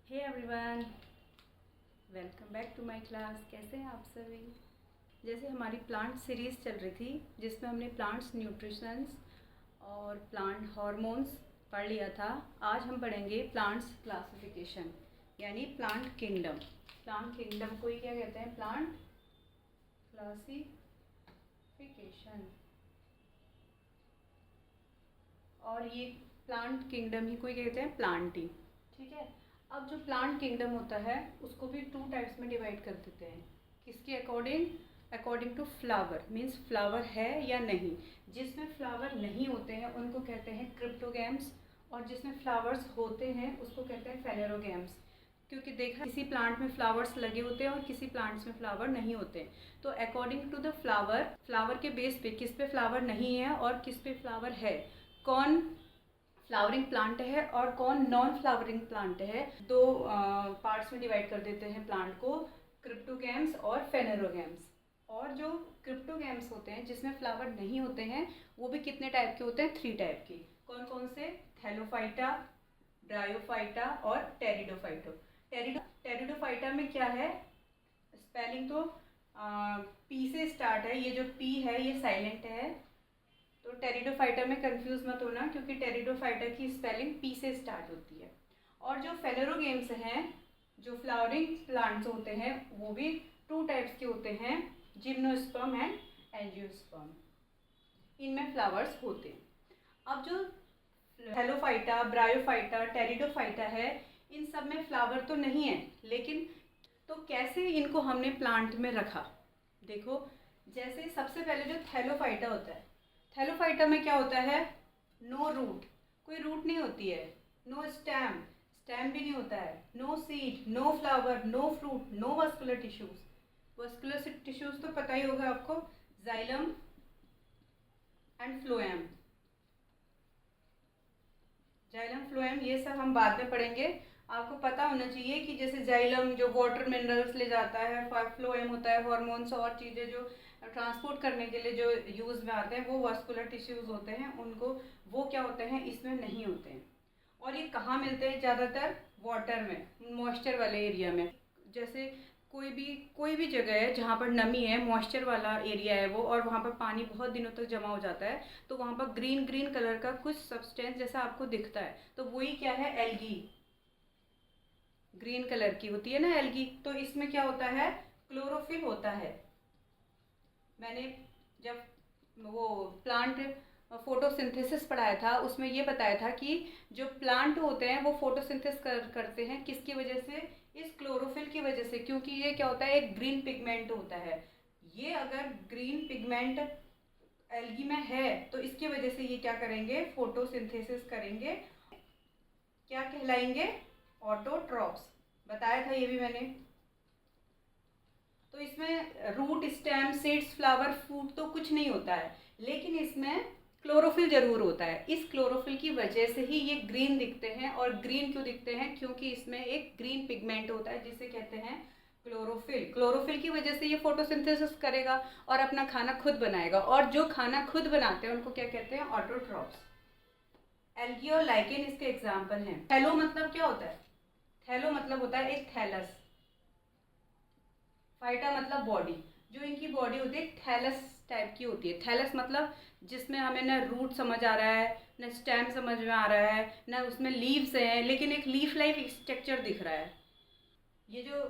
Hey everyone, welcome back to my class. कैसे हैं आप सभी। जैसे हमारी प्लांट सीरीज़ चल रही थी जिसमें हमने प्लांट्स न्यूट्रिशंस और प्लांट हार्मोन्स पढ़ लिया था। आज हम पढ़ेंगे प्लांट्स क्लासिफिकेशन यानी प्लांट किंगडम। प्लांट किंगडम को ही क्या कहते हैं? Plant classification. और ये प्लांट किंगडम ही कोई कहते हैं प्लांटिंग। ठीक है। अब जो प्लांट किंगडम होता है उसको भी टू टाइप्स में डिवाइड कर देते हैं। किसके according? According to flower, means flower है या नहीं। जिसमें फ्लावर नहीं होते हैं उनको कहते हैं क्रिप्टोगैम्स, और जिसमें फ्लावर्स होते हैं उसको कहते हैं फेनेरोगैम्स। क्योंकि देखा, किसी प्लांट में फ्लावर्स लगे होते हैं और किसी प्लांट्स में फ्लावर नहीं होते हैं। तो अकॉर्डिंग टू द फ्लावर के बेस पे किस पे फ्लावर नहीं है और किस पे फ्लावर है, कौन फ्लावरिंग प्लांट है और कौन नॉन फ्लावरिंग प्लांट है, दो पार्ट्स में डिवाइड कर देते हैं प्लांट को, क्रिप्टोगैम्स और फेनेरोगैम्स। और जो क्रिप्टोगैम्स होते हैं जिसमें फ्लावर नहीं होते हैं वो भी कितने टाइप के होते हैं? 3 टाइप के। कौन कौन से? थैलोफाइटा, ब्रायोफाइटा और टेरिडोफाइटा। टेरिडोफाइटा में क्या है? स्पेलिंग तो पी से स्टार्ट है। ये जो पी है ये साइलेंट है, तो टेरिडोफाइटा में कंफ्यूज मत होना क्योंकि टेरिडोफाइटा की स्पेलिंग पी से स्टार्ट होती है। और जो फेनेरोगेम्स हैं, जो फ्लावरिंग प्लांट्स होते हैं, वो भी 2 टाइप्स के होते हैं, जिम्नोस्पर्म एंड एंजियोस्पर्म। इनमें फ्लावर्स होते हैं। अब जो हेलोफाइटा, ब्रायोफाइटा, टेरिडोफाइटा है, इन सब में फ्लावर तो नहीं है, लेकिन तो कैसे इनको हमने प्लांट में रखा? देखो, जैसे सबसे पहले जो थैलोफाइटा होता है, थैलोफाइटा में क्या होता है? नो रूट, कोई रूट नहीं होती है। नो स्टेम, स्टेम भी नहीं होता है। No seed, no flower, no fruit, no vascular tissues. Vascular tissues तो पता ही होगा आपको, xylem and phloem. Xylem, phloem ये सब हम बाद में पढ़ेंगे। आपको पता होना चाहिए कि जैसे जाइलम जो वाटर मिनरल्स ले जाता है, फ्लोएम होता है हार्मोन्स और चीज़ें जो ट्रांसपोर्ट करने के लिए जो यूज़ में आते हैं, वो वास्कुलर टिश्यूज़ होते हैं। उनको वो क्या होते हैं? इसमें नहीं होते हैं। और ये कहाँ मिलते हैं? ज़्यादातर वाटर में, मॉइस्चर वाले एरिया में। जैसे कोई भी जगह है जहाँ पर नमी है, मॉइस्चर वाला एरिया है वो, और वहाँ पर पानी बहुत दिनों तक जमा हो जाता है, तो वहाँ पर ग्रीन ग्रीन कलर का कुछ सब्सटेंस जैसा आपको दिखता है, तो वही क्या है? एल्गी। ग्रीन कलर की होती है ना एल्गी। तो इसमें क्या होता है? क्लोरोफिल होता है। मैंने जब वो प्लांट फोटोसिंथेसिस पढ़ाया था उसमें ये बताया था कि जो प्लांट होते हैं वो फोटोसिंथेसिस करते हैं किसकी वजह से? इस क्लोरोफिल की वजह से। क्योंकि ये क्या होता है? एक ग्रीन पिगमेंट होता है। ये अगर ग्रीन पिगमेंट एल्गी में है तो इसकी वजह से ये क्या करेंगे? फोटोसिंथेसिस करेंगे। क्या कहलाएंगे? ऑटोट्रॉप्स। बताया था ये भी मैंने। तो इसमें root, stem, seeds, flower, fruit तो कुछ नहीं होता है, लेकिन इसमें क्लोरोफिल जरूर होता है। इस क्लोरोफिल की वजह से ही ये ग्रीन दिखते हैं। और ग्रीन क्यों दिखते हैं? क्योंकि इसमें एक ग्रीन पिगमेंट होता है जिसे कहते हैं क्लोरोफिल। क्लोरोफिल की वजह से ये फोटोसिंथेसिस करेगा और अपना खाना खुद बनाएगा। और जो खाना खुद बनाते हैं उनको क्या कहते हैं? ऑटोट्रॉप्स। एल्गी और लाइकेन इसके एग्जाम्पल हैं। थैलो मतलब क्या होता है? थैलो मतलब होता है एक थैलस। फाइटा मतलब बॉडी। जो इनकी बॉडी होती है थैलस टाइप की होती है। थैलस मतलब जिसमें हमें ना रूट समझ आ रहा है, ना स्टेम समझ में आ रहा है, ना उसमें लीव्स हैं, लेकिन एक लीफ लाइक स्ट्रक्चर दिख रहा है। ये जो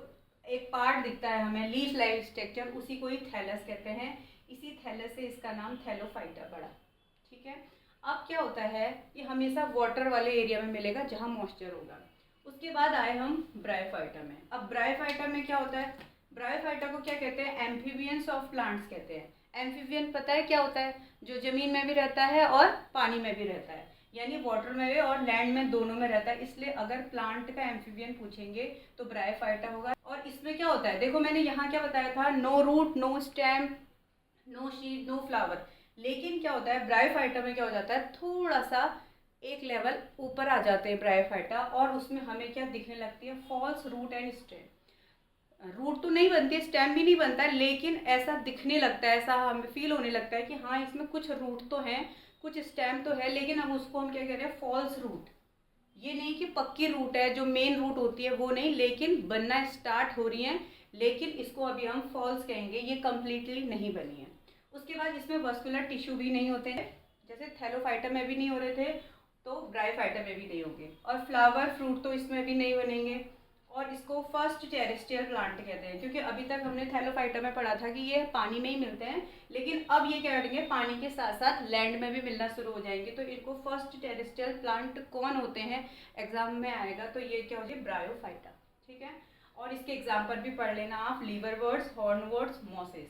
एक पार्ट दिखता है हमें, लीफ लाइक स्ट्रक्चर, उसी को ही थैलस कहते हैं। इसी थैलस से इसका नाम थैलोफाइटा पड़ा। ठीक है। अब क्या होता है? ये हमेशा वाटर वाले एरिया में मिलेगा जहाँ मॉइस्चर होगा। उसके बाद आए हम ब्रायोफाइटा में। अब ब्रायोफाइटा में क्या होता है? ब्रायोफाइटा को क्या कहते हैं? एम्फीबियंस ऑफ प्लांट्स कहते हैं। एम्फीबियन पता है क्या होता है? जो जमीन में भी रहता है और पानी में भी रहता है, यानी वाटर में भी और लैंड में, दोनों में रहता है। इसलिए अगर प्लांट का एम्फीबियन पूछेंगे तो ब्रायोफाइटा होगा। और इसमें क्या होता है? देखो, मैंने यहाँ क्या बताया था? No root, no stem, no seed, no flower. लेकिन क्या होता है? ब्रायोफाइटा में क्या हो जाता है? थोड़ा सा एक लेवल ऊपर आ जाते हैं ब्रायोफाइटा, और उसमें हमें क्या दिखने लगती है? False root and stem. Root तो नहीं बनती, स्टेम भी नहीं बनता, लेकिन ऐसा दिखने लगता है, ऐसा हमें फील होने लगता है कि हाँ, इसमें कुछ रूट तो हैं, कुछ स्टेम तो है, लेकिन अब उसको हम क्या कह रहे हैं? False root. ये नहीं कि पक्की रूट है, जो मेन रूट होती है वो नहीं, लेकिन बनना स्टार्ट हो रही है, लेकिन इसको अभी हम फॉल्स कहेंगे, ये कम्प्लीटली नहीं बनी है। उसके बाद इसमें वस्कुलर टिश्यू भी नहीं होते हैं, जैसे थैलोफाइटा में भी नहीं हो रहे थे तो ब्रायोफाइटा में भी नहीं होंगे, और फ्लावर फ्रूट तो इसमें भी नहीं बनेंगे। और इसको फर्स्ट टेरेस्ट्रियल प्लांट कहते हैं, क्योंकि अभी तक हमने थैलोफाइटा में पढ़ा था कि ये पानी में ही मिलते हैं, लेकिन अब ये क्या करेंगे, पानी के साथ साथ लैंड में भी मिलना शुरू हो जाएंगे। तो इनको फर्स्ट टेरेस्ट्रियल प्लांट कौन होते हैं एग्जाम में आएगा, तो ये क्या हो जाए, ब्रायोफाइटा। ठीक है, और इसके एग्जाम्पल भी पढ़ लेना आप, लीवरवर्ट्स, हॉर्नवर्ट्स, मॉसेस।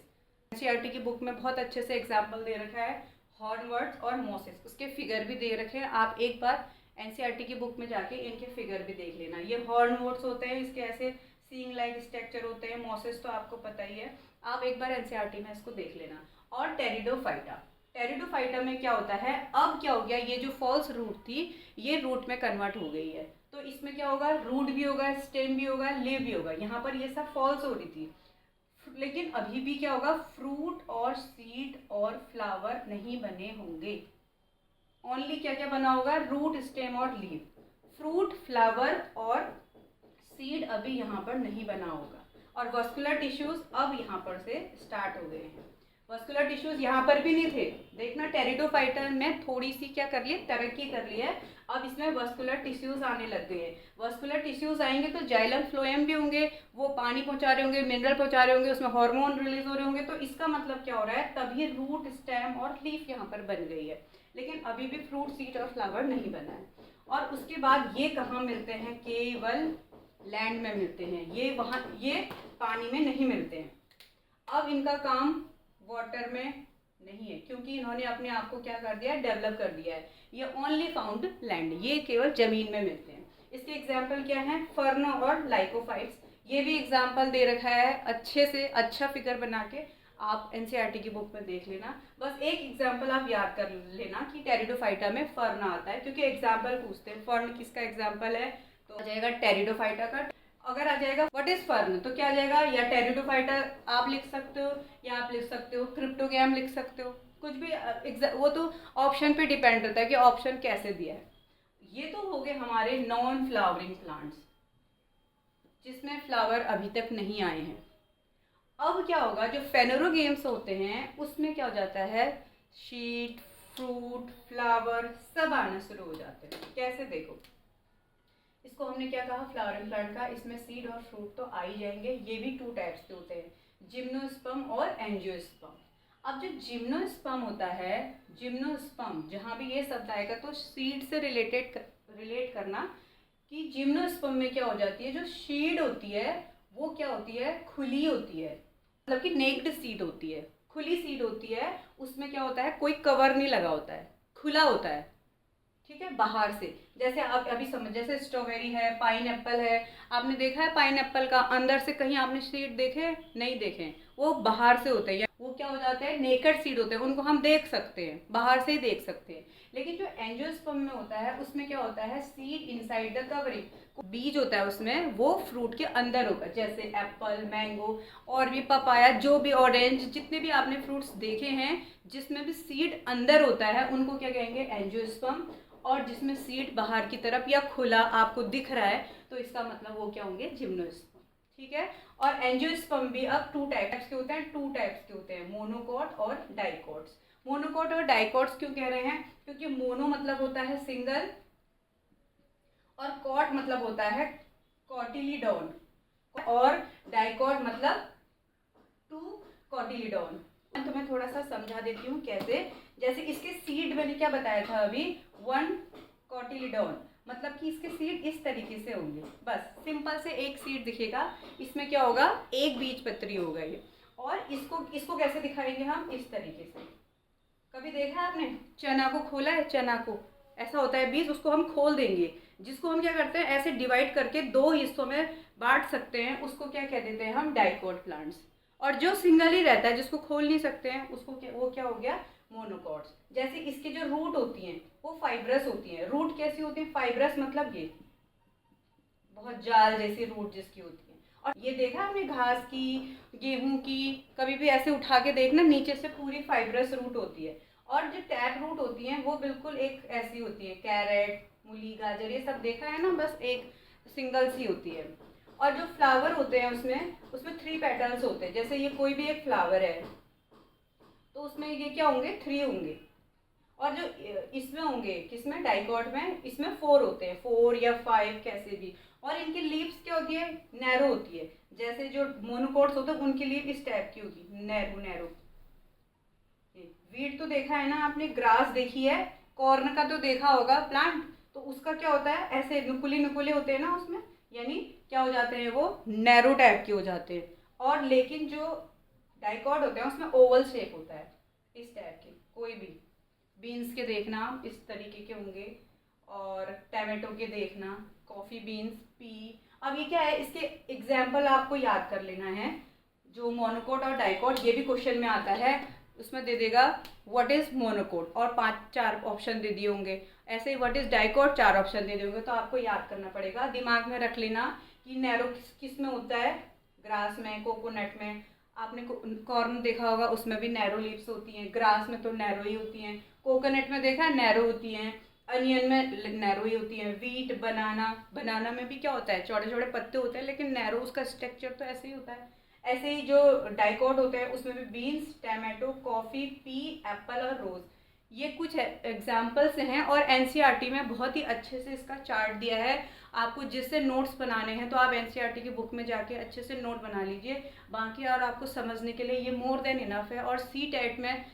एनसीईआरटी की बुक में बहुत अच्छे से एग्जाम्पल दे रखा है हॉर्नवर्ट्स और मॉसेस, उसके फिगर भी दे रखे हैं। आप एक बार एनसीईआरटी की बुक में जाके इनके फिगर भी देख लेना। ये हॉर्नवर्ट्स होते हैं, इसके ऐसे सींग लाइक स्ट्रक्चर होते हैं। मॉसेस तो आपको पता ही है, आप एक बार एनसीईआरटी में इसको देख लेना। और टेरिडोफाइटा, टेरिडोफाइटा में क्या होता है, अब क्या हो गया, ये जो फॉल्स रूट थी ये रूट में कन्वर्ट हो गई है। तो इसमें क्या होगा, रूट भी होगा, स्टेम भी होगा, लीव भी होगा। यहाँ पर ये सब फॉल्स हो रही थी, लेकिन अभी भी क्या होगा, फ्रूट और सीड और फ्लावर नहीं बने होंगे। ओनली क्या क्या बना होगा, रूट, स्टेम और लीव। फ्रूट, फ्लावर और सीड अभी यहाँ पर नहीं बना होगा। और वस्कुलर टिश्यूज अब यहाँ पर से स्टार्ट हो गए हैं। वस्कुलर टिश्यूज यहाँ पर भी नहीं थे, देखना टेरिडोफाइटा में थोड़ी सी क्या कर ली, तरक्की कर ली है। अब इसमें वस्कुलर टिश्यूज आने लग गए हैं। वस्कुलर टिश्यूज आएंगे तो जाइलम फ्लोएम भी होंगे, वो पानी पहुंचा रहे होंगे, मिनरल पहुंचा रहे होंगे, उसमें हार्मोन रिलीज हो रहे होंगे। तो इसका मतलब क्या हो रहा है, तभी रूट, स्टेम और लीफ यहाँ पर बन गई है, लेकिन अभी भी फ्रूट, सीड और फ्लावर नहीं बना है। और उसके बाद ये कहाँ मिलते हैं, केवल लैंड में मिलते हैं, ये वहाँ, ये पानी में नहीं मिलते हैं। अब इनका काम वाटर में नहीं है, क्योंकि इन्होंने अपने आप को क्या कर दिया है, डेवलप कर दिया है। ये ओनली फाउंड लैंड, ये केवल जमीन में मिलते हैं। इसके एग्जाम्पल क्या हैं, फर्न और लाइकोफाइट्स। ये भी एग्जाम्पल दे रखा है अच्छे से, अच्छा फिगर बना के आप एनसीईआरटी की बुक में देख लेना। बस एक एग्जाम्पल आप याद कर लेना कि टेरिडोफाइटा में फर्न आता है, क्योंकि एग्जाम्पल पूछते हैं फर्न किसका एग्जाम्पल है, तो आ जाएगा टेरिडोफाइटा का। अगर आ जाएगा व्हाट इज फर्न, तो क्या आ जाएगा, या टेरिडोफाइटा आप लिख सकते हो, या आप लिख सकते हो क्रिप्टोगैम लिख सकते हो, कुछ भी। वो तो ऑप्शन पे डिपेंड करता है कि ऑप्शन कैसे दिया है। ये तो हो गए हमारे नॉन फ्लावरिंग प्लांट्स, जिसमें फ्लावर अभी तक नहीं आए हैं। अब क्या होगा, जो फेनोरोगेम्स होते हैं उसमें क्या हो जाता है, शीट, फ्रूट, फ्लावर सब आना शुरू हो जाते हैं। कैसे, देखो इसको हमने क्या कहा, फ्लावरिंग प्लांट का, इसमें सीड और फ्रूट तो आ ही जाएंगे। ये भी टू टाइप्स के होते हैं, जिम्नोस्पर्म और एंजियोस्पर्म। अब जो जिम्नोस्पर्म होता है, जिम्नोस्पर्म जहाँ भी ये शब्द आएगा तो सीड से रिलेट करना कि जिम्नोस्पर्म में क्या हो जाती है, जो सीड होती है वो क्या होती है, खुली होती है, मतलब कि नेक्ड सीड होती है, खुली सीड होती है। उसमें क्या होता है, कोई कवर नहीं लगा होता है, खुला होता है। ठीक है, बाहर से, जैसे आप अभी समझ, जैसे स्ट्रॉबेरी है, पाइन एप्पल है, आपने देखा है पाइन एप्पल का अंदर से कहीं आपने सीड देखे, नहीं देखे, वो बाहर से होते हैं, वो क्या हो जाते हैं, नेकेड सीड होते हैं, उनको हम देख सकते हैं, बाहर से ही देख सकते हैं। लेकिन जो एंजियोस्पर्म में होता है उसमें क्या होता है, सीड इनसाइड द कवरिंग, बीज होता है उसमें, वो फ्रूट के अंदर होगा। जैसे एप्पल, मैंगो और भी पपाया, जो भी ऑरेंज, जितने भी आपने फ्रूट्स देखे हैं जिसमें भी सीड अंदर होता है उनको क्या कहेंगे, एंजियोस्पर्म। और जिसमें सीड बाहर की तरफ या खुला आपको दिख रहा है तो इसका मतलब वो क्या होंगे, जिम्नोस्पर्म। ठीक है, और एंजियोस्पर्म भी अब टू टाइप्स के होते हैं, टू टाइप्स के होते हैं, मोनोकॉट और डाइकॉट्स। मोनोकॉट और डाइकॉट्स क्यों कह रहे हैं, क्योंकि मोनो मतलब होता है सिंगल, और कॉट मतलब होता है कॉटिलीडॉन, और डाइकॉट मतलब टू कॉटिलीडॉन। मैं तुम्हें थोड़ा सा समझा देती हूँ कैसे। जैसे इसके सीड मैंने क्या बताया था अभी, वन कॉटिलीडॉन, मतलब कि इसके सीड इस तरीके से होंगे, बस सिंपल से एक सीड दिखेगा, इसमें क्या होगा, एक बीज पत्री होगा ये। और इसको कैसे दिखाएंगे हम, इस तरीके से। कभी देखा है आपने चना को खोला है, चना को ऐसा होता है बीज, उसको हम खोल देंगे, जिसको हम क्या करते हैं, ऐसे डिवाइड करके दो हिस्सों में बांट सकते हैं, उसको क्या कह देते हैं हम, डाइकॉट प्लांट्स। और जो सिंगल ही रहता है, जिसको खोल नहीं सकते हैं, उसको क्या, वो क्या हो गया, मोनोकॉट्स। जैसे इसकी जो रूट होती हैं वो फाइब्रस होती हैं। रूट कैसी होती है, फाइब्रस मतलब ये बहुत जाल जैसी रूट जिसकी होती है। और ये देखा आपने घास की, गेहूं की, कभी भी ऐसे उठा के देखना, नीचे से पूरी फाइब्रस रूट होती है। और जो टैप रूट होती हैं वो बिल्कुल एक ऐसी होती है, कैरेट, मूली, गाजर, ये सब देखा है ना, बस एक सिंगल सी होती है। और जो फ्लावर होते हैं उसमें 3 पेटल्स होते हैं। जैसे ये कोई भी एक फ्लावर है तो उसमें ये क्या होंगे, 3 होंगे। और जो इसमें होंगे, किसमें, डाइकॉट में, इसमें 4 होते हैं, 4 या 5 कैसे भी। और इनकी लीव्स क्या होती है, नैरो होती है। जैसे जो मोनोकोट्स होते हैं उनकी लीव इस टाइप की होगी, नैरो नैरो। वीट तो देखा है ना आपने, ग्रास देखी है, कॉर्न का तो देखा होगा प्लांट, तो उसका क्या होता है, ऐसे नुकुले नुकुले होते हैं ना उसमें, यानी क्या हो जाते हैं, वो नैरो टाइप के हो जाते हैं। और लेकिन जो डाइकॉट होते हैं उसमें ओवल शेप होता है, इस टाइप के। कोई भी बीन्स के देखना इस तरीके के होंगे, और टमाटो के देखना, कॉफ़ी बीन्स, पी। अब ये क्या है, इसके एग्जाम्पल आपको याद कर लेना है। जो मोनोकोट और डाइकोट, ये भी क्वेश्चन में आता है, उसमें दे देगा व्हाट इज मोनोकोट और 5-4 ऑप्शन दे दिए होंगे। ऐसे ही व्हाट इज डाइकोट 4 ऑप्शन दे दिए होंगे। तो आपको याद करना पड़ेगा, दिमाग में रख लेना कि नैरो किस में होता है, ग्रास में, कोकोनट में। आपने कॉर्न देखा होगा, उसमें भी नैरो लीव्स होती हैं, ग्रास में तो नैरो ही होती हैं, कोकोनट में देखा है नैरो होती हैं, अनियन में नैरो ही होती हैं, वीट, बनाना में भी क्या होता है, छोटे छोटे पत्ते होते हैं लेकिन नैरो उसका स्ट्रक्चर तो ऐसे ही होता है। ऐसे ही जो डाइकोट होते हैं उसमें भी beans, tomato, coffee, P, Apple और रोज़, ये कुछ एग्जाम्पल्स हैं। और एनसीईआरटी में बहुत ही अच्छे से इसका चार्ट दिया है आपको, जिससे नोट्स बनाने हैं तो आप एनसीईआरटी की बुक में जाके अच्छे से नोट बना लीजिए। बाकी और आपको समझने के लिए ये मोर देन इनफ है। और CTET में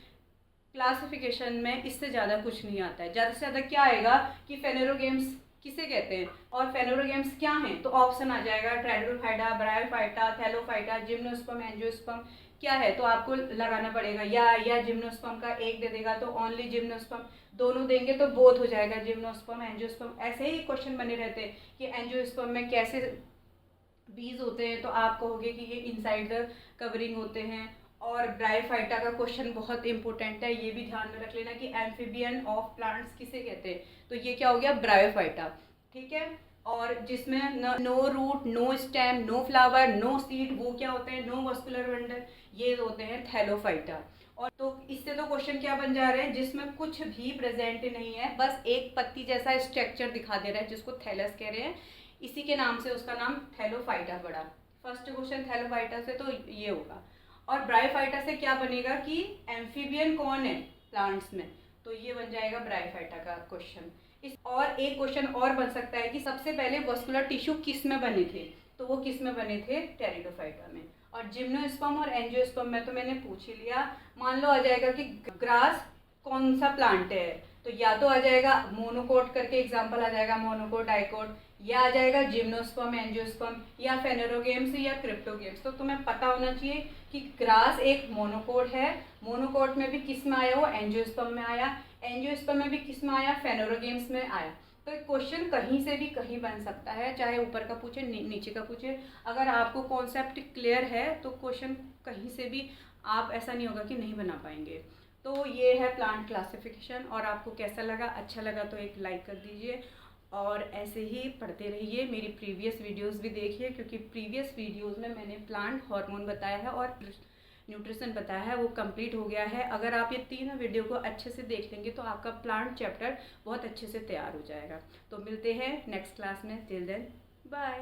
क्लासिफिकेशन में इससे ज़्यादा कुछ नहीं आता है। ज़्यादा से ज़्यादा क्या आएगा कि फेनेरोगेम्स किसे कहते हैं और फेनेरोगेम्स क्या हैं, तो ऑप्शन आ जाएगा ट्राइडोफाइटा, ब्रायोफाइटा, थैलोफाइटा, जिम्नोस्पर्म, एंजियोस्पर्म। क्या है तो आपको लगाना पड़ेगा, या जिम्नोस्पर्म का एक दे देगा तो ओनली जिम्नोस्पर्म, दोनों देंगे तो बोथ हो जाएगा, जिम्नोस्पर्म, एंजियोस्पर्म। ऐसे ही क्वेश्चन बने रहते हैं कि एंजियोस्पर्म में कैसे बीज होते हैं, तो आप कहोगे कि ये इनसाइड द कवरिंग होते हैं। और ब्रायोफाइटा का क्वेश्चन बहुत इंपॉर्टेंट है, ये भी ध्यान में रख लेना कि एम्फीबियन ऑफ प्लांट्स किसे कहते हैं, तो ये क्या हो गया, ब्रायोफाइटा। ठीक है। और जिसमें no root, no stem, no flower, no seed, वो क्या होते हैं, नो मस्कुलर बंडल, ये होते हैं थैलोफाइटा। और तो इससे तो क्वेश्चन क्या बन जा रहे हैं, जिसमें कुछ भी प्रेजेंट नहीं है, बस एक पत्ती जैसा स्ट्रक्चर दिखा दे रहा है जिसको थैलस कह रहे हैं, इसी के नाम से उसका नाम थैलोफाइटा पड़ा। फर्स्ट क्वेश्चन थैलोफाइटा से तो ये होगा। और ब्रायोफाइटा से क्या बनेगा कि एम्फीबियन कौन है प्लांट्स में, तो ये बन जाएगा ब्रायोफाइटा का क्वेश्चन। इस और एक क्वेश्चन और बन सकता है कि सबसे पहले वस्कुलर टिश्यू किस में बने थे, तो वो किस में बने थे, टेरिडोफाइटा में। और जिम्नोस्पर्म और एंजियोस्पर्म में तो मैंने पूछ ही लिया। मान लो आ जाएगा कि ग्रास कौन सा प्लांट है, तो या तो आ जाएगा मोनोकोट करके एग्जाम्पल आ जाएगा, मोनोकोट, डाइकोट, या आ जाएगा जिम्नोस्पर्म, एंजियोस्पर्म, या फेनेरोगेम्स या क्रिप्टोगेम्स। तो तुम्हें पता होना चाहिए कि ग्रास एक मोनोकोट है, मोनोकोट में भी किस में आया, वो एंजियोस्पर्म में आया, एंजियोस्पर्म में भी किस में आया, फेनेरोगेम्स में आया। तो क्वेश्चन कहीं से भी कहीं बन सकता है, चाहे ऊपर का पूछे, नीचे का पूछे। अगर आपको कॉन्सेप्ट क्लियर है तो क्वेश्चन कहीं से भी आप ऐसा नहीं होगा कि नहीं बना पाएंगे। तो ये है प्लांट क्लासिफिकेशन। और आपको कैसा लगा, अच्छा लगा तो एक लाइक कर दीजिए, और ऐसे ही पढ़ते रहिए। मेरी प्रीवियस वीडियोस भी देखिए, क्योंकि प्रीवियस वीडियोस में मैंने प्लांट हार्मोन बताया है और न्यूट्रिशन बताया है, वो कंप्लीट हो गया है। अगर आप ये तीनों वीडियो को अच्छे से देख लेंगे तो आपका प्लांट चैप्टर बहुत अच्छे से तैयार हो जाएगा। तो मिलते हैं नेक्स्ट क्लास में, टिल देन बाय।